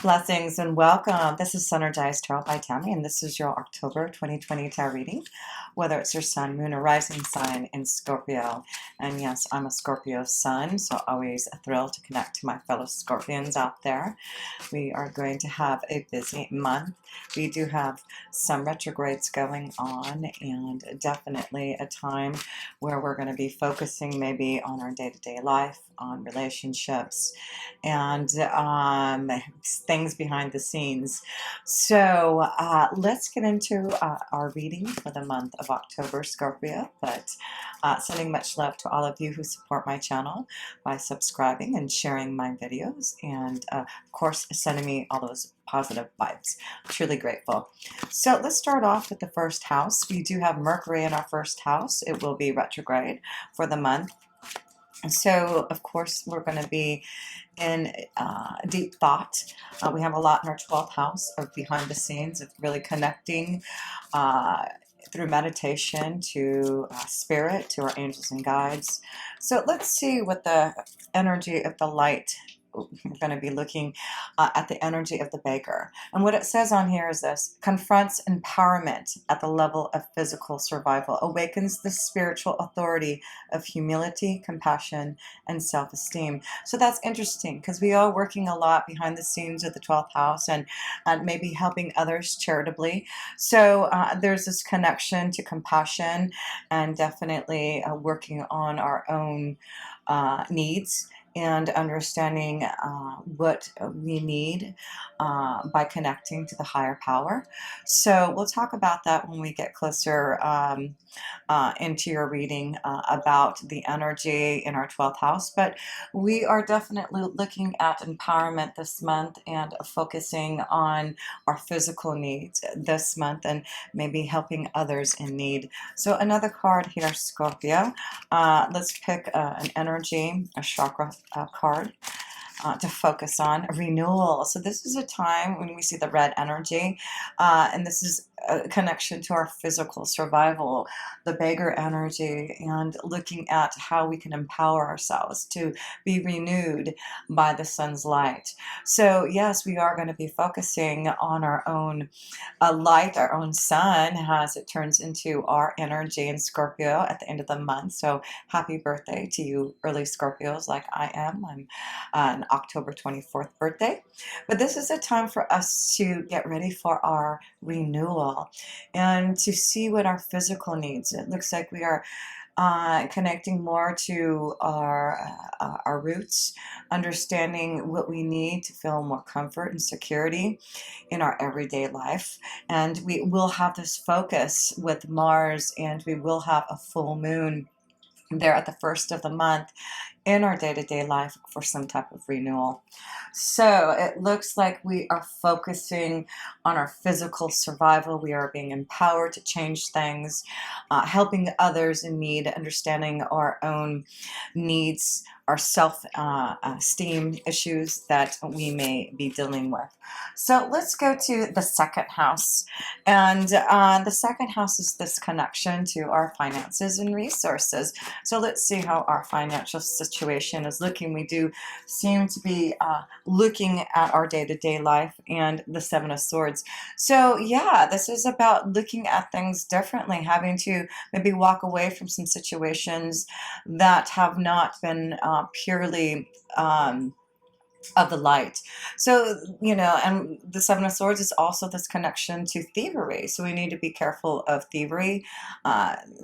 Blessings and welcome. This is Synergized Tarot by Tammy, and this is your October 2020 tarot reading, whether it's your sun, moon, or rising sign in Scorpio. And yes, I'm a Scorpio sun, so always a thrill to connect to my fellow Scorpions out there. We are going to have a busy month. We do have some retrogrades going on, and definitely a time where we're going to be focusing maybe on our day-to-day life, on relationships, and things behind the scenes. So let's get into our reading for the month of October, Scorpio. But sending much love to all of you who support my channel by subscribing and sharing my videos, and of course sending me all those positive vibes. Truly grateful. So let's start off with the first house. We do have Mercury in our first house. It will be retrograde for the month. So, of course, we're going to be in deep thought. We have a lot in our 12th house of behind the scenes, of really connecting through meditation to spirit, to our angels and guides. So let's see what the energy of the light. We're going to be looking at the energy of the beggar. And what it says on here is this: confronts empowerment at the level of physical survival, awakens the spiritual authority of humility, compassion, and self-esteem. So that's interesting, because we are working a lot behind the scenes of the 12th house, and maybe helping others charitably. So there's this connection to compassion, and definitely working on our own needs, and understanding what we need by connecting to the higher power. So we'll talk about that when we get closer into your reading about the energy in our 12th house. But we are definitely looking at empowerment this month, and focusing on our physical needs this month, and maybe helping others in need. So another card here, Scorpio. Let's pick an energy, a chakra card. To focus on renewal. So this is a time when we see the red energy, and this is a connection to our physical survival, the beggar energy, and looking at how we can empower ourselves to be renewed by the sun's light. So yes, we are going to be focusing on our own light, our own sun, as it turns into our energy in Scorpio at the end of the month. So happy birthday to you early Scorpios like I am. I'm an October 24th birthday. But this is a time for us to get ready for our renewal, and to see what our physical needs. It looks like we are connecting more to our roots, understanding what we need to feel more comfort and security in our everyday life. And we will have this focus with Mars, and we will have a full moon there at the first of the month in our day-to-day life for some type of renewal. So it looks like we are focusing on our physical survival. We are being empowered to change things, helping others in need, understanding our own needs, our self-esteem issues that we may be dealing with. So let's go to the second house. And the second house is this connection to our finances and resources. So let's see how our financial situation is looking. We do seem to be looking at our day-to-day life and the Seven of Swords. So yeah, this is about looking at things differently, having to maybe walk away from some situations that have not been purely of the light. So, you know, and the Seven of Swords is also this connection to thievery. So we need to be careful of thievery,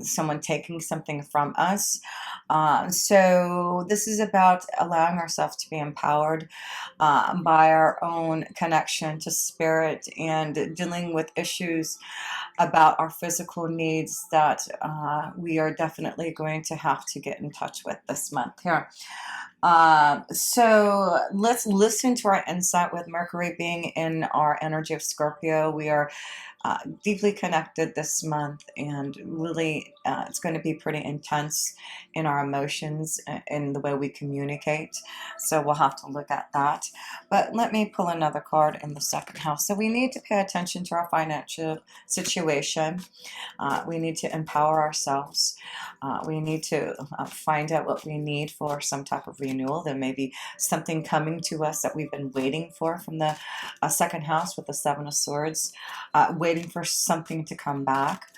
someone taking something from us. So this is about allowing ourselves to be empowered by our own connection to spirit, and dealing with issues about our physical needs that we are definitely going to have to get in touch with this month here. So let's listen to our insight with Mercury being in our energy of Scorpio. We are deeply connected this month, and really it's going to be pretty intense in our emotions and in the way we communicate. So we'll have to look at that. But let me pull another card in the second house. So we need to pay attention to our financial situation. We need to empower ourselves. We need to find out what we need for some type of renewal. There may be something coming to us that we've been waiting for from the second house with the Seven of Swords, waiting for something to come back.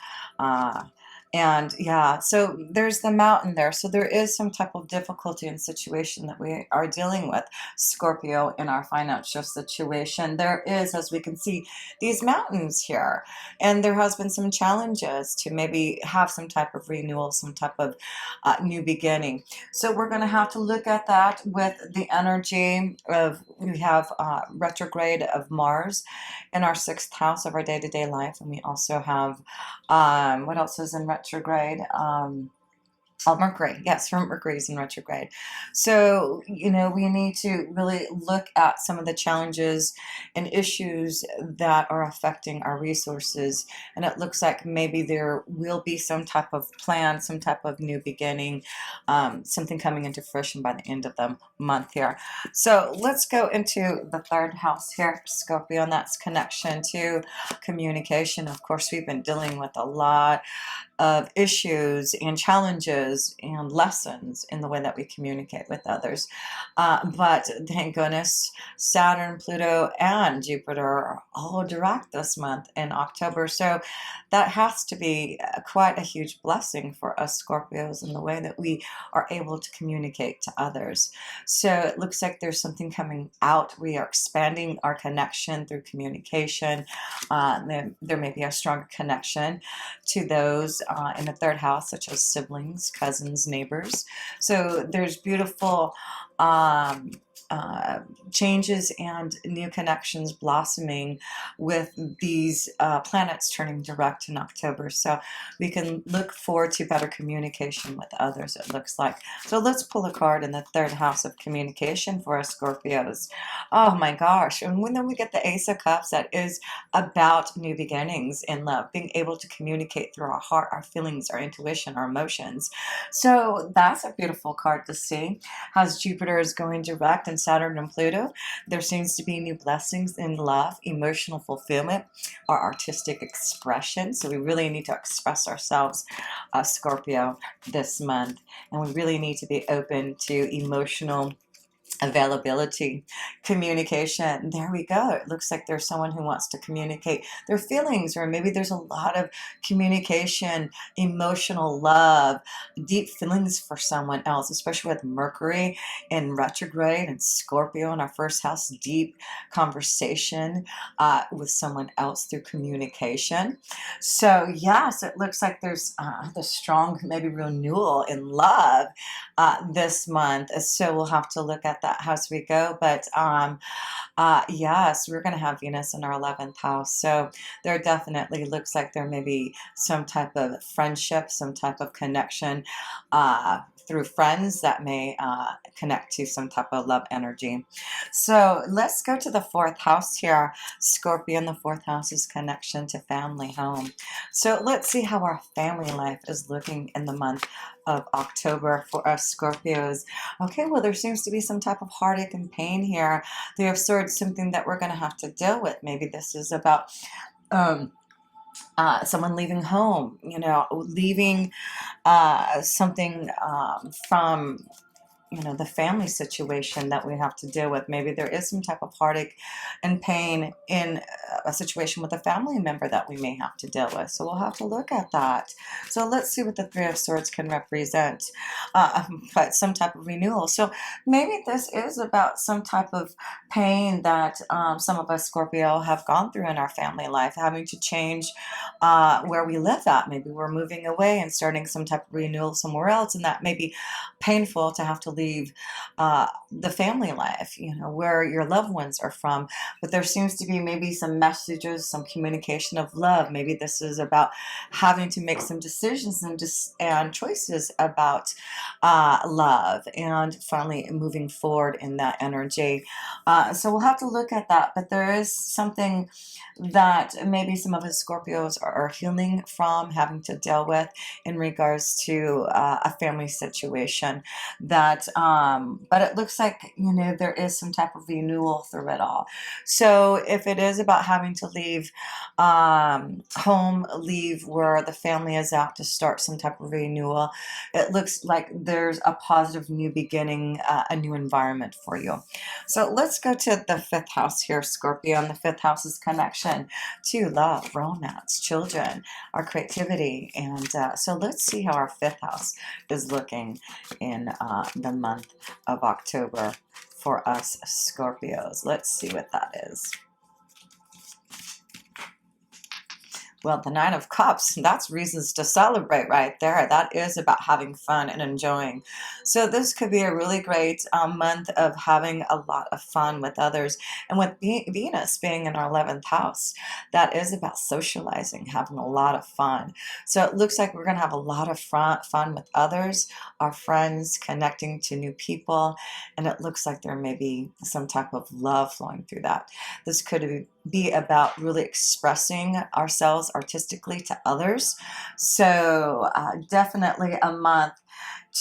And yeah, so there's the mountain there. So there is some type of difficulty and situation that we are dealing with, Scorpio, in our financial situation. There is, as we can see, these mountains here. And there has been some challenges to maybe have some type of renewal, some type of new beginning. So we're going to have to look at that with the energy of, we have retrograde of Mars in our sixth house of our day-to-day life. And we also have, what else is in retrograde? Mercury, yes, from Mercury's in retrograde. So, you know, we need to really look at some of the challenges and issues that are affecting our resources. And it looks like maybe there will be some type of plan, some type of new beginning, something coming into fruition by the end of the month here. So let's go into the third house here, Scorpio, and that's connection to communication. Of course, we've been dealing with a lot of issues and challenges and lessons in the way that we communicate with others. But thank goodness, Saturn, Pluto, and Jupiter are all direct this month in October. So that has to be quite a huge blessing for us Scorpios in the way that we are able to communicate to others. So it looks like there's something coming out. We are expanding our connection through communication. There may be a stronger connection to those in the third house, such as siblings, cousins, neighbors. So there's beautiful changes and new connections blossoming with these planets turning direct in October. So we can look forward to better communication with others, it looks like. So let's pull a card in the third house of communication for us Scorpios. Oh my gosh. And when we get the Ace of Cups, that is about new beginnings in love, being able to communicate through our heart, our feelings, our intuition, our emotions. So that's a beautiful card to see. As Jupiter is going direct and Saturn and Pluto, there seems to be new blessings in love, emotional fulfillment, our artistic expression. So we really need to express ourselves, Scorpio, this month. And we really need to be open to emotional availability, communication. There we go. It looks like there's someone who wants to communicate their feelings, or maybe there's a lot of communication, emotional love, deep feelings for someone else, especially with Mercury in retrograde and Scorpio in our first house. Deep conversation with someone else through communication. So yes, it looks like there's the strong maybe renewal in love this month. So we'll have to look at that as we go. But yes, we're going to have Venus in our 11th house. So there definitely looks like there may be some type of friendship, some type of connection through friends that may connect to some type of love energy. So let's go to the fourth house here. Scorpio in the fourth house is connection to family, home. So let's see how our family life is looking in the month of October for us Scorpios. Okay, well, there seems to be some type of heartache and pain here. They have swords, something that we're going to have to deal with. Maybe this is about someone leaving home, you know, leaving something from, you know, the family situation that we have to deal with. Maybe there is some type of heartache and pain in a situation with a family member that we may have to deal with. So we'll have to look at that. So let's see what the Three of Swords can represent. But some type of renewal. So maybe this is about some type of pain that some of us Scorpio have gone through in our family life, having to change where we live at. Maybe we're moving away and starting some type of renewal somewhere else, and that may be painful to have to leave the family life, you know, where your loved ones are from. But there seems to be maybe some messages, some communication of love. Maybe this is about having to make some decisions and choices about love, and finally moving forward in that energy. So we'll have to look at that. But there is something that maybe some of us Scorpios are healing from, having to deal with in regards to a family situation. That, but it looks like, you know, there is some type of renewal through it all. So if it is about having to leave home, leave where the family is at to start some type of renewal, it looks like there's a positive new beginning, a new environment for you. So let's go to the 5th house here, Scorpio. And the 5th house is connection to love, romance, children, our creativity. And so let's see how our 5th house is looking in the month of October for us Scorpios. Let's see what that is. Well, the 9 of Cups, that's reasons to celebrate right there. That is about having fun and enjoying. So this could be a really great month of having a lot of fun with others. And with Venus being in our 11th house, that is about socializing, having a lot of fun. So it looks like we're going to have a lot of fun with others, our friends, connecting to new people. And it looks like there may be some type of love flowing through that. This could be about really expressing ourselves artistically to others. So definitely a month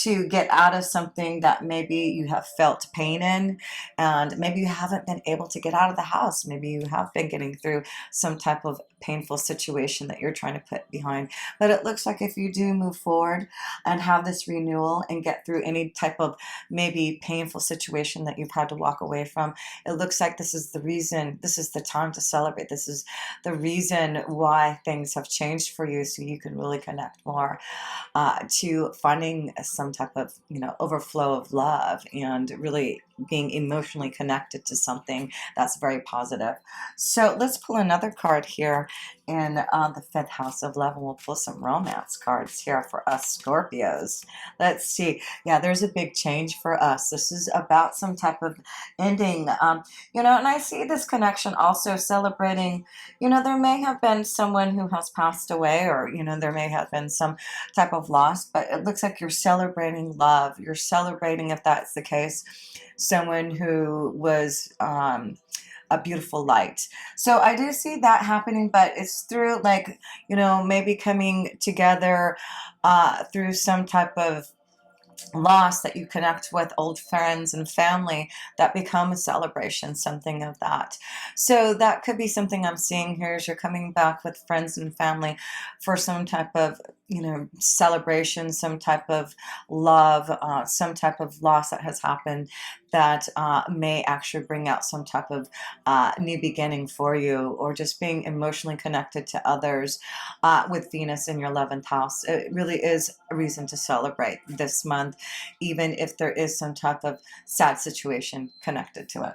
to get out of something that maybe you have felt pain in, and maybe you haven't been able to get out of the house. Maybe you have been getting through some type of painful situation that you're trying to put behind. But it looks like if you do move forward and have this renewal and get through any type of maybe painful situation that you've had to walk away from, it looks like this is the reason, this is the time to celebrate. This is the reason why things have changed for you, so you can really connect more to finding some type of, you know, overflow of love and really being emotionally connected to something that's very positive. So let's pull another card here in the 5th house of love, and we'll pull some romance cards here for us Scorpios. Let's see. Yeah, there's a big change for us. This is about some type of ending, you know, and I see this connection also celebrating, you know, there may have been someone who has passed away, or, you know, there may have been some type of loss, but it looks like you're celebrating love. You're celebrating, if that's the case, someone who was a beautiful light. So I do see that happening, but it's through, like, you know, maybe coming together through some type of loss, that you connect with old friends and family, that become a celebration, something of that. So that could be something I'm seeing here, is you're coming back with friends and family for some type of, you know, celebration, some type of love, some type of loss that has happened that may actually bring out some type of new beginning for you, or just being emotionally connected to others with Venus in your 11th house. It really is a reason to celebrate this month, even if there is some type of sad situation connected to it.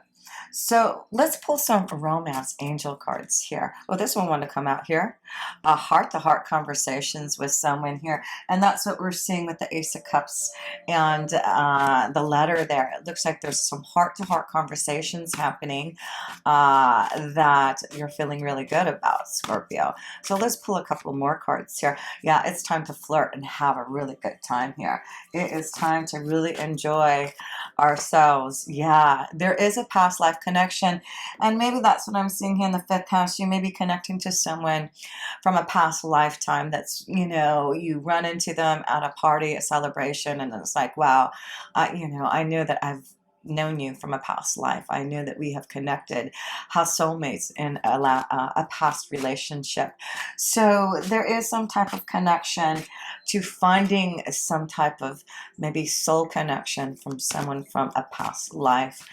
So let's pull some romance angel cards here. Well, this one wanted to come out here. Heart-to-heart conversations with someone here. And that's what we're seeing with the Ace of Cups and the letter there. It looks like there's some heart-to-heart conversations happening that you're feeling really good about, Scorpio. So let's pull a couple more cards here. Yeah, it's time to flirt and have a really good time here. It is time to really enjoy ourselves. Yeah, there is a past life connection, and maybe that's what I'm seeing here in the 5th house. You may be connecting to someone from a past lifetime that's, you know, you run into them at a party, a celebration, and it's like, wow, you know, I know that I've known you from a past life. I know that we have connected, as soulmates in a past relationship. So there is some type of connection to finding some type of maybe soul connection from someone from a past life.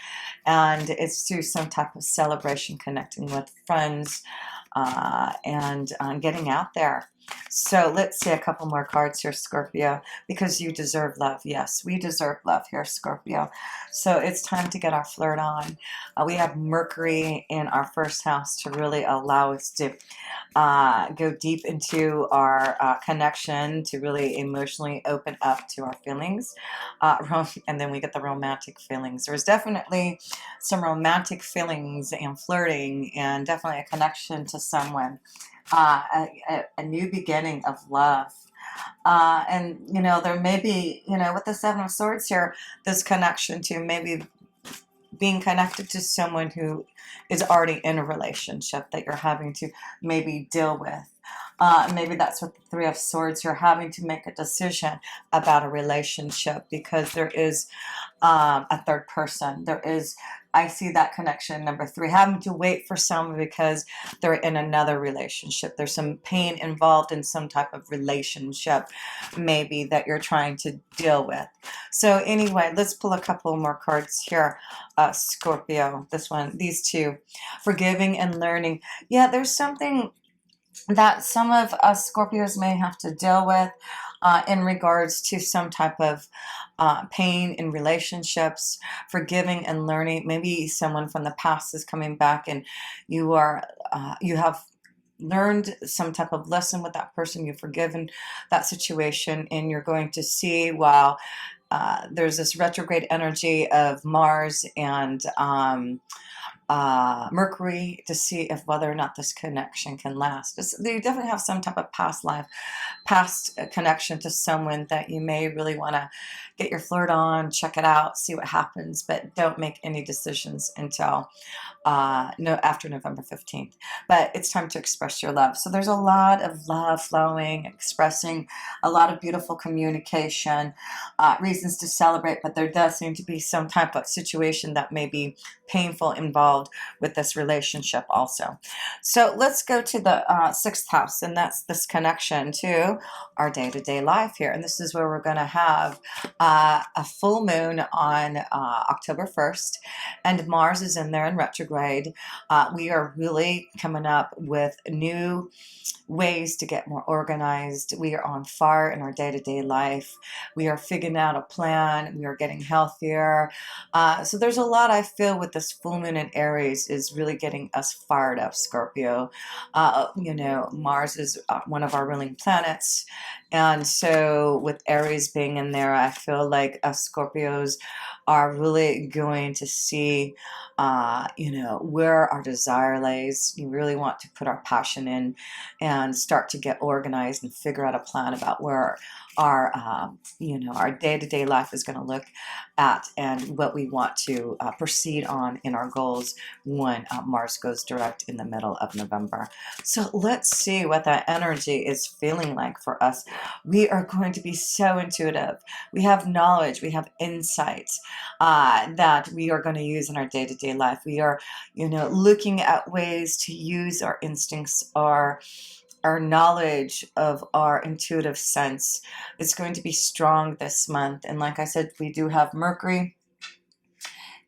And it's through some type of celebration, connecting with friends, and getting out there So let's see a couple more cards here, Scorpio, because you deserve love. Yes, we deserve love here, Scorpio. So it's time to get our flirt on. We have Mercury in our first house to really allow us to go deep into our connection, to really emotionally open up to our feelings. And then we get the romantic feelings. There's definitely some romantic feelings and flirting, and definitely a connection to someone. A new beginning of love. And, you know, there may be, you know, with the Seven of Swords here, this connection to maybe being connected to someone who is already in a relationship that you're having to maybe deal with. Maybe that's what the Three of Swords, you're having to make a decision about a relationship because there is a third person. There is, I see that connection, number three, having to wait for someone because they're in another relationship. There's some pain involved in some type of relationship, maybe, that you're trying to deal with. So anyway, let's pull a couple more cards here, Scorpio. This one, these two, forgiving and learning. Yeah, there's something that some of us Scorpios may have to deal with in regards to some type of pain in relationships, forgiving and learning. Maybe someone from the past is coming back, and you are you have learned some type of lesson with that person. You've forgiven that situation, and you're going to see, wow, there's this retrograde energy of Mars and Mercury, to see if whether or not this connection can last. They definitely have some type of past life, past connection to someone that you may really want to get your flirt on, check it out, see what happens, but don't make any decisions until no, after November 15th. But it's time to express your love. So there's a lot of love flowing, expressing, a lot of beautiful communication, reasons to celebrate, but there does seem to be some type of situation that may be painful involved with this relationship also. So let's go to the sixth house, and that's this connection to our day-to-day life here. And this is where we're going to have a full moon on October 1st, and Mars is in there in retrograde. We are really coming up with new ways to get more organized. We are on fire in our day-to-day life. We are figuring out a plan. We are getting healthier. So there's a lot, I feel, with this full moon in Aries is really getting us fired up, Scorpio. You know, Mars is one of our ruling planets. And so with Aries being in there, I feel like us Scorpios are really going to see, you know, where our desire lays. You really want to put our passion in and start to get organized and figure out a plan about where our, you know, our day-to-day life is going to look at, and what we want to proceed on in our goals when Mars goes direct in the middle of November. So let's see what that energy is feeling like for us. We are going to be so intuitive. We have knowledge, we have insights that we are going to use in our day-to-day life. We are, you know, looking at ways to use our instincts, our knowledge of our intuitive sense. It's going to be strong this month. And like I said, we do have Mercury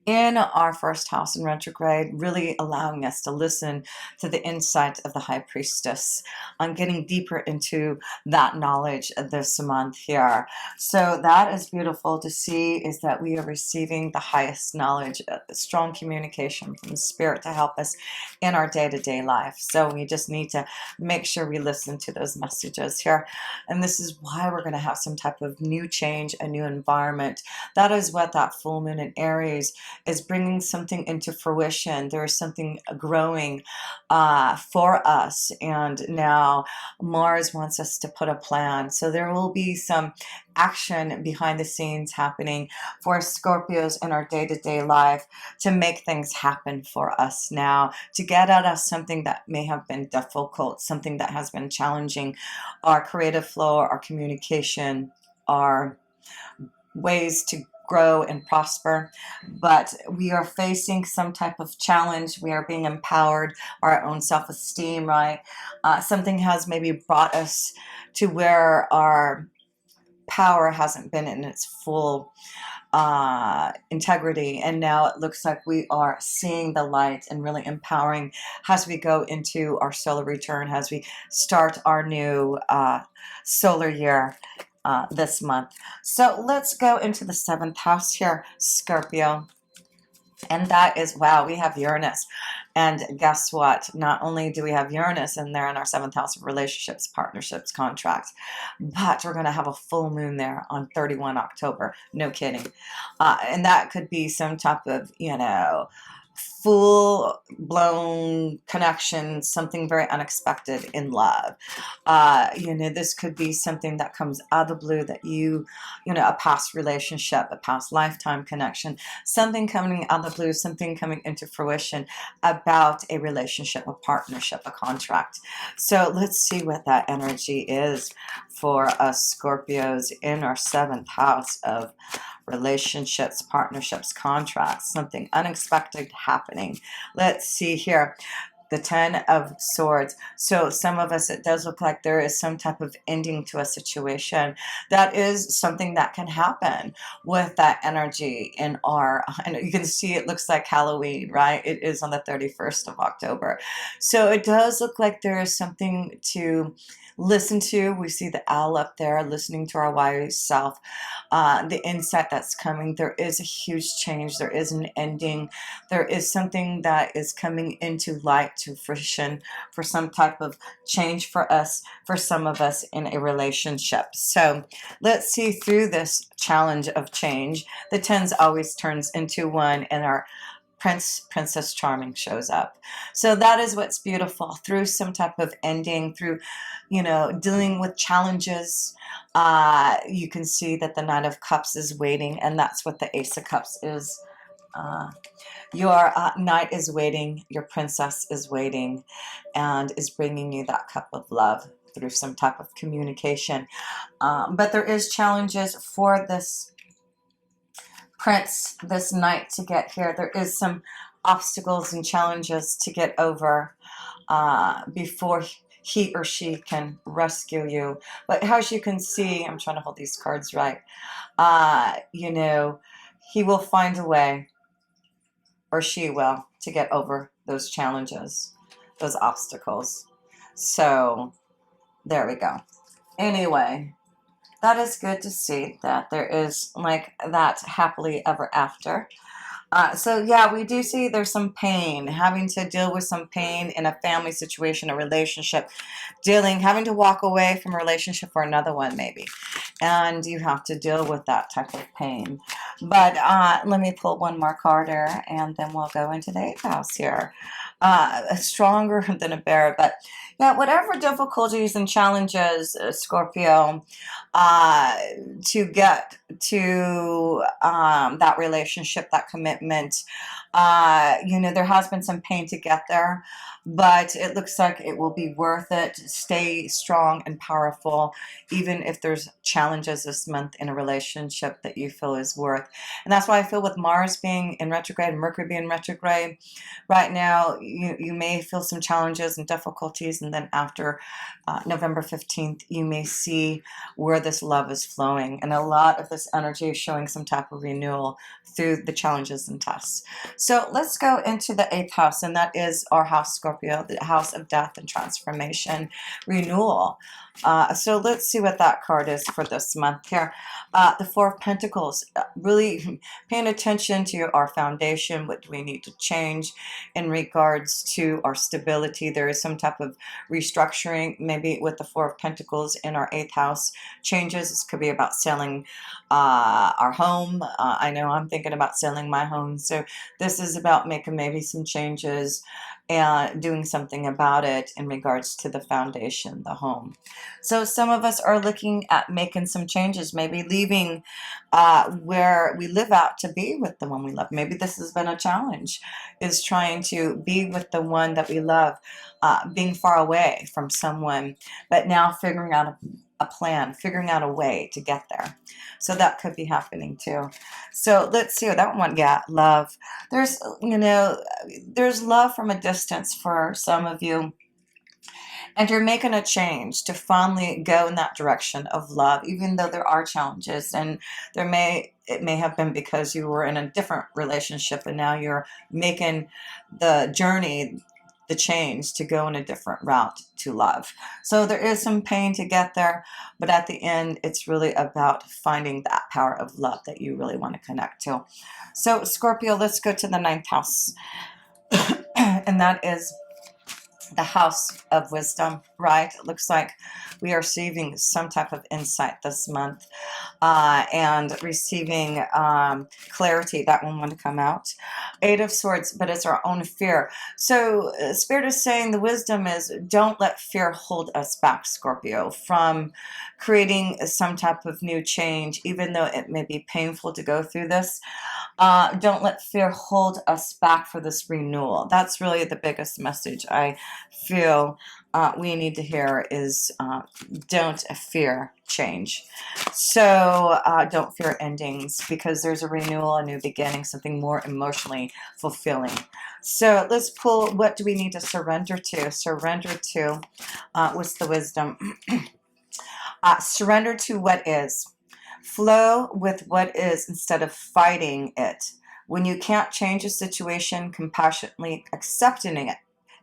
in our first house in retrograde, really allowing us to listen to the insight of the High Priestess on getting deeper into that knowledge this month here. So that is beautiful to see, is that we are receiving the highest knowledge, strong communication from the Spirit to help us in our day-to-day life. So we just need to make sure we listen to those messages here. And this is why we're going to have some type of new change, a new environment. That is what that full moon in Aries is bringing something into fruition. There is something growing for us, and now Mars wants us to put a plan. So there will be some action behind the scenes happening for Scorpios in our day-to-day life to make things happen for us now, to get at us something that may have been difficult, something that has been challenging our creative flow, our communication, our ways to grow and prosper. But we are facing some type of challenge. We are being empowered, our own self-esteem, right? Something has maybe brought us to where our power hasn't been in its full integrity, and now it looks like we are seeing the light and really empowering as we go into our solar return, as we start our new solar year this month. So let's go into the 7th house here, Scorpio. And that is, wow, we have Uranus. And guess what? Not only do we have Uranus in there in our 7th house of relationships, partnerships, contracts, but we're going to have a full moon there on 31 October. No kidding. And that could be some type of, full-blown connection, something very unexpected in love. This could be something that comes out of the blue that a past relationship, a past lifetime connection, something coming out of the blue, something coming into fruition about a relationship, a partnership, a contract. So let's see what that energy is for us Scorpios in our 7th house of relationships, partnerships, contracts, something unexpected happening. Let's see here. The 10 of Swords. So some of us, it does look like there is some type of ending to a situation. That is something that can happen with that energy in our, and you can see it looks like Halloween, right? It is on the 31st of October. So it does look like there is something to listen to. We see the owl up there listening to our wise self, the insight that's coming. There is a huge change. There is an ending. There is something that is coming into light, to fruition, for some type of change for us, for some of us in a relationship. So let's see through this challenge of change. The 10s always turns into 1, and our Princess Charming shows up. So that is what's beautiful, through some type of ending, through dealing with challenges. You can see that the Knight of Cups is waiting, and that's what the Ace of Cups is. Your knight is waiting, your princess is waiting, and is bringing you that cup of love through some type of communication. But there is challenges for this prince, this knight, to get here. There is some obstacles and challenges to get over before he or she can rescue you. But as you can see, I'm trying to hold these cards right, he will find a way, or she will, to get over those challenges, those obstacles. So there we go. Anyway, that is good to see that there is like that happily ever after. So yeah, we do see there's some pain, having to deal with some pain in a family situation, a relationship, having to walk away from a relationship for another one maybe. And you have to deal with that type of pain. But let me pull one more card here, and then we'll go into the 8th house here. Stronger than a bear. But yeah, whatever difficulties and challenges, Scorpio, to get to that relationship, that commitment, there has been some pain to get there, but it looks like it will be worth it. Stay strong and powerful, even if there's challenges this month in a relationship that you feel is worth. And that's why I feel with Mars being in retrograde and Mercury being retrograde right now, you may feel some challenges and difficulties, and then after November 15th, you may see where this love is flowing. And a lot of this energy is showing some type of renewal through the challenges and tests. So let's go into the 8th house, and that is our house, Scorpio, the house of death and transformation, renewal. So let's see what that card is for this month here. The 4 of Pentacles, really paying attention to our foundation. What do we need to change in regards to our stability? There is some type of restructuring, maybe with the 4 of Pentacles in our 8th house. Changes, this could be about selling our home. I know I'm thinking about selling my home. So this is about making maybe some changes and doing something about it in regards to the foundation, the home. So some of us are looking at making some changes, maybe leaving where we live out to be with the one we love. Maybe this has been a challenge, is trying to be with the one that we love, being far away from someone, but now figuring out a plan, figuring out a way to get there. So that could be happening too. So let's see what that one got. Love. There's love from a distance for some of you. And you're making a change to finally go in that direction of love, even though there are challenges. And it may have been because you were in a different relationship and now you're making the journey, the change to go in a different route to love. So there is some pain to get there, but at the end, it's really about finding that power of love that you really want to connect to. So Scorpio, let's go to the ninth house. And that is the house of wisdom, right? It looks like we are receiving some type of insight this month, and receiving clarity. That one want to come out. Eight of Swords, but it's our own fear. So Spirit is saying the wisdom is, don't let fear hold us back, Scorpio, from creating some type of new change, even though it may be painful to go through this. Don't let fear hold us back for this renewal. That's really the biggest message I feel we need to hear is, don't fear change. So don't fear endings, because there's a renewal, a new beginning, something more emotionally fulfilling. So let's pull, what do we need to surrender to? Surrender to, what's the wisdom? Surrender to what is. Flow with what is instead of fighting it. When you can't change a situation, compassionately accepting it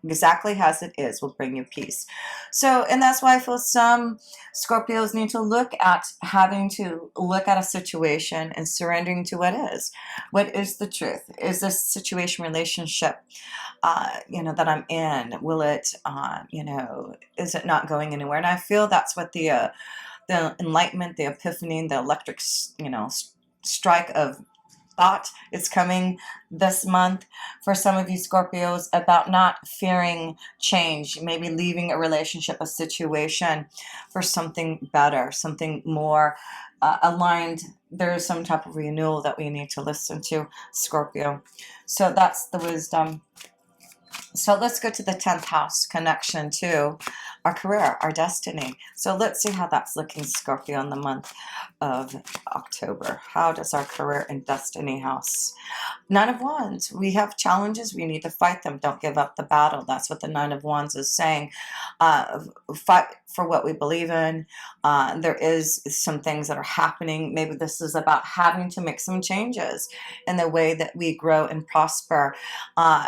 exactly as it is will bring you peace. So, and that's why I feel some Scorpios need to look at having to look at a situation and surrendering to what is. What is the truth? Is this situation, relationship, that I'm in, will it, is it not going anywhere? And I feel that's what the enlightenment, the epiphany, the electric, strike of thought is coming this month for some of you Scorpios, about not fearing change, maybe leaving a relationship, a situation for something better, something more aligned. There is some type of renewal that we need to listen to, Scorpio. So that's the wisdom. So let's go to the 10th house, connection to our career, our destiny. So let's see how that's looking, Scorpio, in the month of October. How does our career and destiny house? Nine of Wands. We have challenges. We need to fight them. Don't give up the battle. That's what the Nine of Wands is saying. Fight for what we believe in. There is some things that are happening. Maybe this is about having to make some changes in the way that we grow and prosper.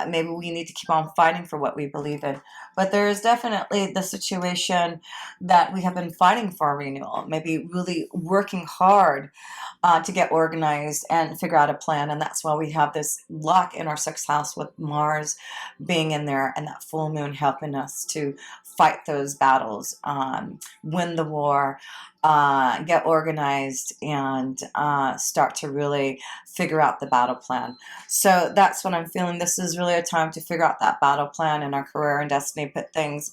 Maybe we need to keep on fighting for what we believe in. But there is definitely the situation that we have been fighting for a renewal. Maybe really working hard to get organized and figure out a plan. And that's why we have this lock in our sixth house with Mars being in there and that full moon helping us to fight those battles, win the war, get organized, and start to really figure out the battle plan. So that's what I'm feeling. This is really a time to figure out that battle plan in our career and destiny, put things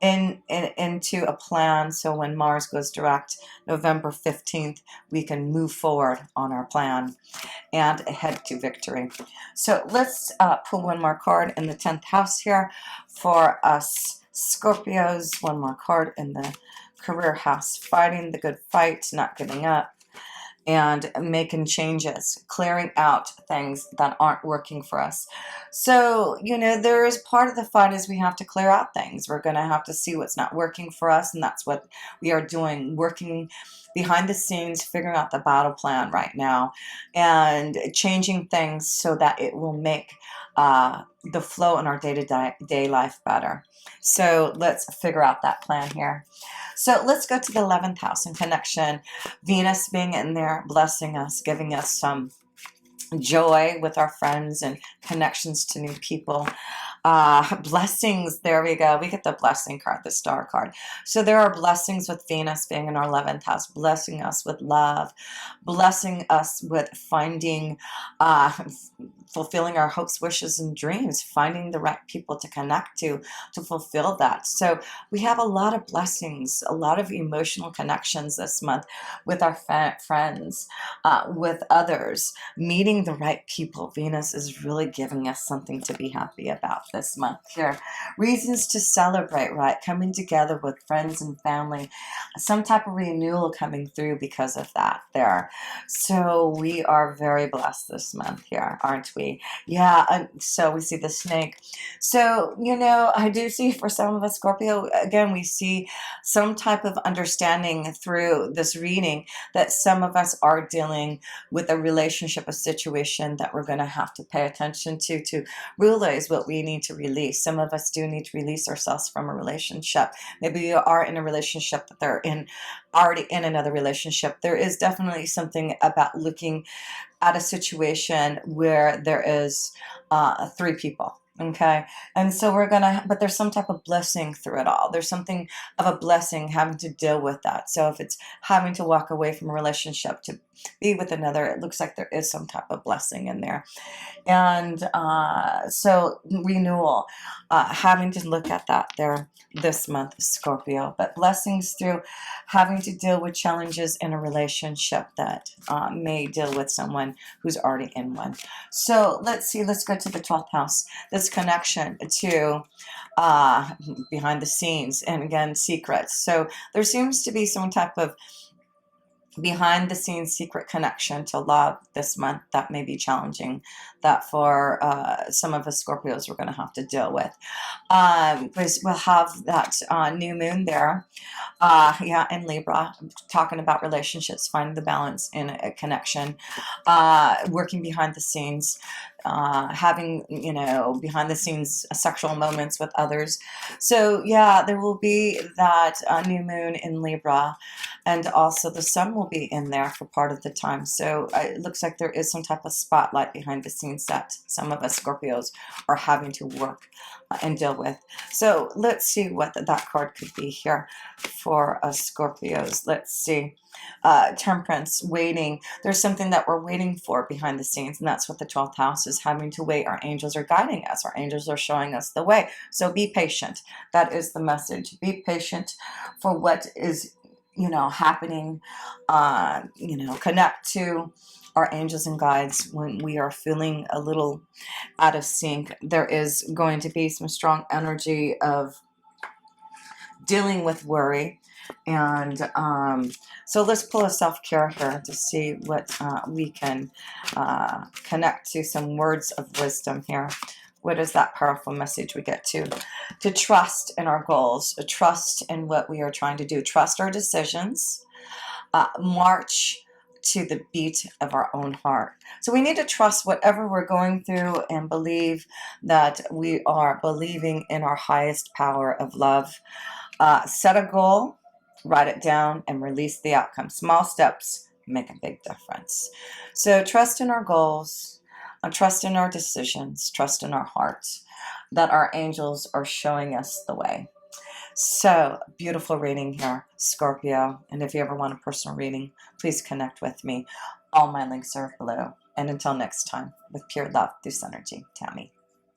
into a plan, so when Mars goes direct November 15th, we can move forward on our plan and head to victory. So let's pull one more card in the 10th house here for us Scorpios. One more card in the career house, fighting the good fight, not giving up, and making changes, clearing out things that aren't working for us. So, there is part of the fight is we have to clear out things. We're going to have to see what's not working for us, and that's what we are doing, working behind the scenes, figuring out the battle plan right now, and changing things so that it will make the flow in our day-to-day life better. So let's figure out that plan here. So let's go to the 11th house in connection. Venus being in there, blessing us, giving us some joy with our friends and connections to new people. Blessings, there we go. We get the blessing card, the star card. So there are blessings with Venus being in our 11th house, blessing us with love, blessing us with finding, fulfilling our hopes, wishes, and dreams, finding the right people to connect to fulfill that. So we have a lot of blessings, a lot of emotional connections this month with our friends, with others, meeting the right people. Venus is really giving us something to be happy about this month here. Reasons to celebrate, right? Coming together with friends and family, some type of renewal coming through because of that there. So we are very blessed this month here, aren't we? be. Yeah, so we see the snake. So, you know, I do see for some of us, Scorpio, again, we see some type of understanding through this reading that some of us are dealing with a relationship, a situation that we're going to have to pay attention to realize what we need to release. Some of us do need to release ourselves from a relationship. Maybe you are in a relationship that they're in, already in another relationship. There is definitely something about looking at a situation where there is 3 people. Okay. And so we're going to, but there's some type of blessing through it all. There's something of a blessing having to deal with that. So if it's having to walk away from a relationship to be with another, it looks like there is some type of blessing in there. And so renewal, having to look at that there this month, Scorpio, but blessings through having to deal with challenges in a relationship that may deal with someone who's already in one. So let's see, let's go to the 12th house, this connection to behind the scenes, and again, secrets. So there seems to be some type of behind the scenes secret connection to love this month that may be challenging, that for some of us Scorpios we're going to have to deal with, because we'll have that new moon there, yeah, in Libra, talking about relationships, finding the balance in a connection, working behind the scenes, having, you know, behind the scenes sexual moments with others. So yeah, there will be that new moon in Libra, and also the sun will be in there for part of the time. So it looks like there is some type of spotlight behind the scenes that some of us Scorpios are having to work and deal with. So let's see what that card could be here for us Scorpios. Let's see. Temperance, waiting. There's something that we're waiting for behind the scenes, and that's what the 12th house is, having to wait. Our angels are guiding us. Our angels are showing us the way. So be patient. That is the message. Be patient for what is, you know, happening. You know, connect to our angels and guides when we are feeling a little out of sync. There is going to be some strong energy of dealing with worry. And so let's pull a self-care here to see what we can connect to some words of wisdom here. What is that powerful message we get to trust in our goals, trust in what we are trying to do, trust our decisions, march to the beat of our own heart. So we need to trust whatever we're going through and believe that we are believing in our highest power of love. Set a goal, write it down, and release the outcome. Small steps make a big difference. So trust in our goals, trust in our decisions, trust in our hearts, that our angels are showing us the way. So beautiful reading here, Scorpio. And if you ever want a personal reading, please connect with me. All my links are below. And until next time, with pure love, this energy, Tammy.